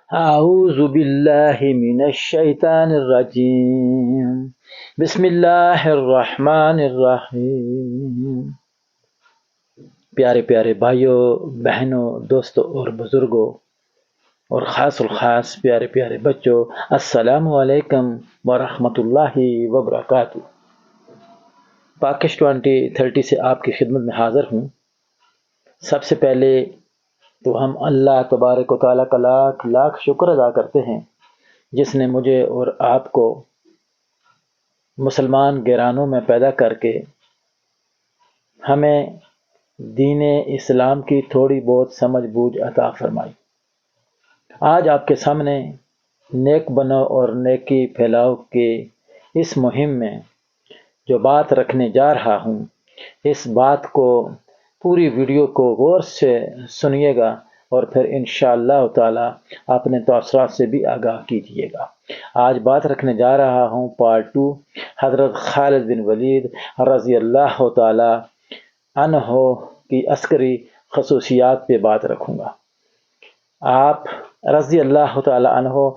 أعوذ بالله من الشیطان الرجیم بسم اللہ الرحمن الرحیم۔ پیارے پیارے بھائیوں، بہنوں، دوستوں اور بزرگوں اور خاص الخاص پیارے پیارے بچوں، السلام علیکم ورحمۃ اللہ وبرکاتہ۔ پاکش 2030 سے آپ کی خدمت میں حاضر ہوں۔ سب سے پہلے تو ہم اللہ تبارک و تعالیٰ کا لاکھ لاکھ شکر ادا کرتے ہیں جس نے مجھے اور آپ کو مسلمان گھرانوں میں پیدا کر کے ہمیں دین اسلام کی تھوڑی بہت سمجھ بوجھ عطا فرمائی۔ آج آپ کے سامنے نیک بنو اور نیکی پھیلاؤ کے اس مہم میں جو بات رکھنے جا رہا ہوں، اس بات کو پوری ویڈیو کو غور سے سنیے گا اور پھر انشاءاللہ تعالی اپنے تاثرات سے بھی آگاہ کیجیے گا۔ آج بات رکھنے جا رہا ہوں پارٹ 2، حضرت خالد بن ولید رضی اللہ تعالی عنہ کی عسکری خصوصیات پہ بات رکھوں گا۔ آپ رضی اللہ تعالی عنہ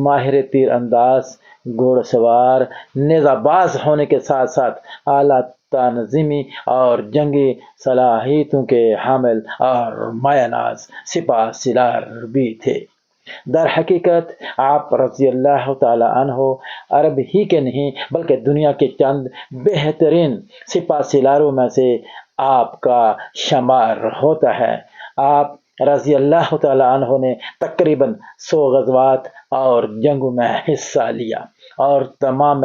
ماہر تیر انداز، گھوڑ سوار، نیزہ باز ہونے کے ساتھ ساتھ اعلیٰ تنظیمی اور جنگی صلاحیتوں کے حامل اور مایہ ناز سپہ سالار بھی تھے۔ در حقیقت آپ رضی اللہ تعالی عنہ عرب ہی کے نہیں بلکہ دنیا کے چند بہترین سپہ سالاروں میں سے آپ کا شمار ہوتا ہے۔ آپ رضی اللہ تعالی عنہ نے تقریباً 100 غزوات اور جنگوں میں حصہ لیا اور تمام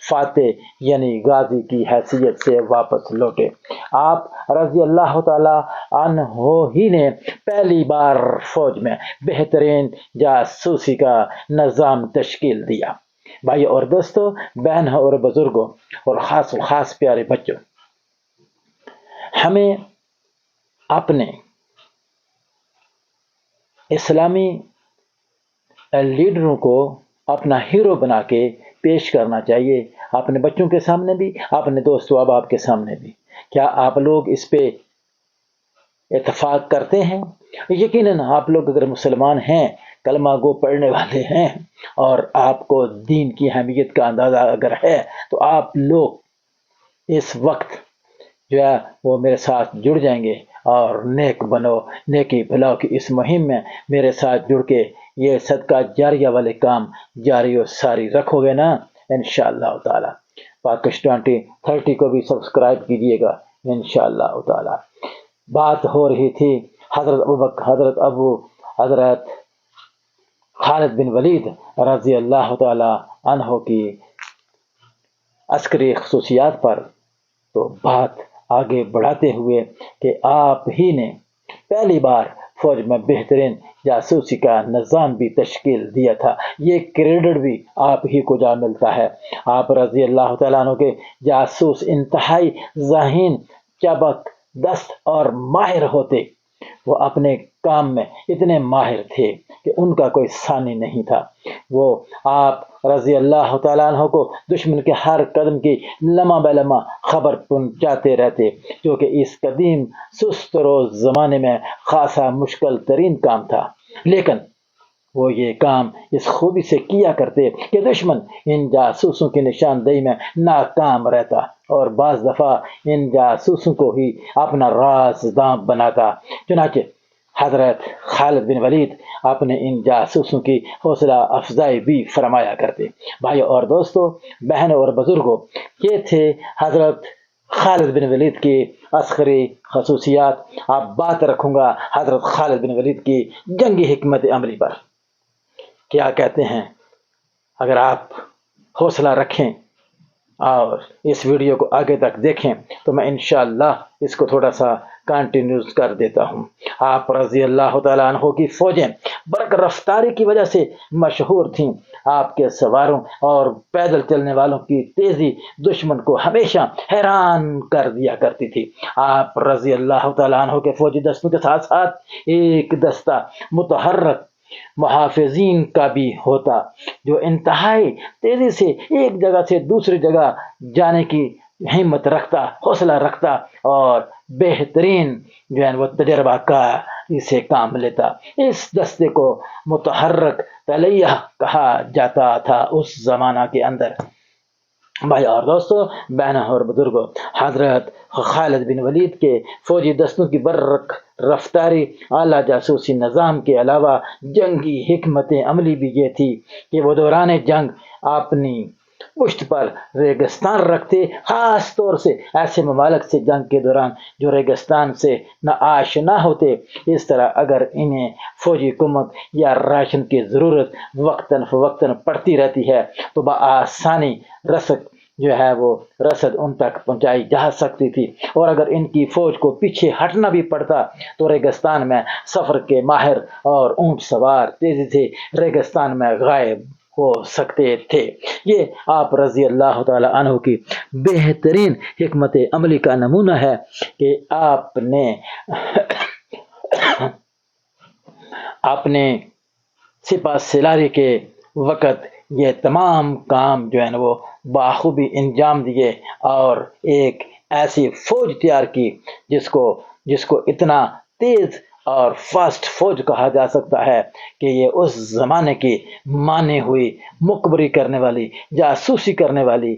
فاتح یعنی غازی کی حیثیت سے واپس لوٹے۔ آپ رضی اللہ تعالی عنہ ہی نے پہلی بار فوج میں بہترین جاسوسی کا نظام تشکیل دیا۔ بھائی اور دوستوں، بہن اور بزرگوں اور خاص پیارے بچوں، ہمیں اپنے اسلامی لیڈروں کو اپنا ہیرو بنا کے پیش کرنا چاہیے، اپنے بچوں کے سامنے بھی، اپنے دوست و احباب کے سامنے بھی۔ کیا آپ لوگ اس پہ اتفاق کرتے ہیں؟ یقیناً آپ لوگ اگر مسلمان ہیں، کلمہ گو پڑھنے والے ہیں اور آپ کو دین کی اہمیت کا اندازہ اگر ہے تو آپ لوگ اس وقت جو ہے وہ میرے ساتھ جڑ جائیں گے اور نیک بنو نیکی بھلاؤ کی اس مہم میں میرے ساتھ جڑ کے یہ صدقہ جاریہ والے کام جاری و ساری رکھو گے نا انشاءاللہ تعالی۔ پاکش 2030 کو بھی سبسکرائب کیجیے گا انشاءاللہ تعالی۔ بات ہو رہی تھی حضرت خالد بن ولید رضی اللہ تعالی عنہ کی عسکری خصوصیات پر، تو بات آگے بڑھاتے ہوئے کہ آپ ہی نے پہلی بار فوج میں بہترین جاسوسی کا نظام بھی تشکیل دیا تھا، یہ کریڈٹ بھی آپ ہی کو جا ملتا ہے۔ آپ رضی اللہ تعالیٰ عنہ کے جاسوس انتہائی ذہین، چابک دست اور ماہر ہوتے۔ وہ اپنے کام میں اتنے ماہر تھے کہ ان کا کوئی ثانی نہیں تھا۔ وہ آپ رضی اللہ تعالیٰ عنہ کو دشمن کے ہر قدم کی لمحہ بہ لمحہ خبر پہنچاتے رہتے، جو کہ اس قدیم سست روز زمانے میں خاصا مشکل ترین کام تھا، لیکن وہ یہ کام اس خوبی سے کیا کرتے کہ دشمن ان جاسوسوں کی نشاندہی میں ناکام رہتا اور بعض دفعہ ان جاسوسوں کو ہی اپنا رازداں بناتا۔ چنانچہ حضرت خالد بن ولید اپنے ان جاسوسوں کی حوصلہ افزائی بھی فرمایا کرتے۔ بھائیو اور دوستو، بہنوں اور بزرگوں، یہ تھے حضرت خالد بن ولید کی عسکری خصوصیات۔ اب بات رکھوں گا حضرت خالد بن ولید کی جنگی حکمت عملی پر۔ کیا کہتے ہیں؟ اگر آپ حوصلہ رکھیں اور اس ویڈیو کو آگے تک دیکھیں تو میں انشاءاللہ اس کو تھوڑا سا کنٹینیوز کر دیتا ہوں۔ آپ رضی اللہ تعالیٰ عنہ کی فوجیں برق رفتاری کی وجہ سے مشہور تھیں۔ آپ کے سواروں اور پیدل چلنے والوں کی تیزی دشمن کو ہمیشہ حیران کر دیا کرتی تھی۔ آپ رضی اللہ تعالیٰ عنہ کے فوجی دستوں کے ساتھ ساتھ ایک دستہ متحرک محافظین کا بھی ہوتا، جو انتہائی تیزی سے ایک جگہ سے دوسری جگہ جانے کی ہمت رکھتا، حوصلہ رکھتا اور بہترین جو ہے وہ تجربہ کار اسے کام لیتا۔ اس دستے کو متحرک تلیہ کہا جاتا تھا اس زمانہ کے اندر۔ بھائی اور دوستو، بہنوں اور بزرگوں، حضرت خالد بن ولید کے فوجی دستوں کی برق رفتاری، اعلیٰ جاسوسی نظام کے علاوہ جنگی حکمت عملی بھی یہ تھی کہ وہ دوران جنگ اپنی پشت پر ریگستان رکھتے، خاص طور سے ایسے ممالک سے جنگ کے دوران جو ریگستان سے نہ آشنا ہوتے۔ اس طرح اگر انہیں فوجی حکومت یا راشن کی ضرورت وقتاً فوقتاً پڑتی رہتی ہے تو بآسانی رسد ان تک پہنچائی جا سکتی تھی، اور اگر ان کی فوج کو پیچھے ہٹنا بھی پڑتا تو ریگستان میں سفر کے ماہر اور اونٹ سوار تیزی سے ریگستان میں غائب ہو سکتے تھے۔ یہ آپ رضی اللہ تعالی عنہ کی بہترین حکمت عملی کا نمونہ ہے کہ آپ نے سپہ سالاری کے وقت یہ تمام کام وہ بخوبی انجام دیے، اور ایک ایسی فوج تیار کی جس کو اتنا تیز اور فاسٹ فوج کہا جا سکتا ہے کہ یہ اس زمانے کی مانے ہوئی، مخبری کرنے والی، جاسوسی کرنے والی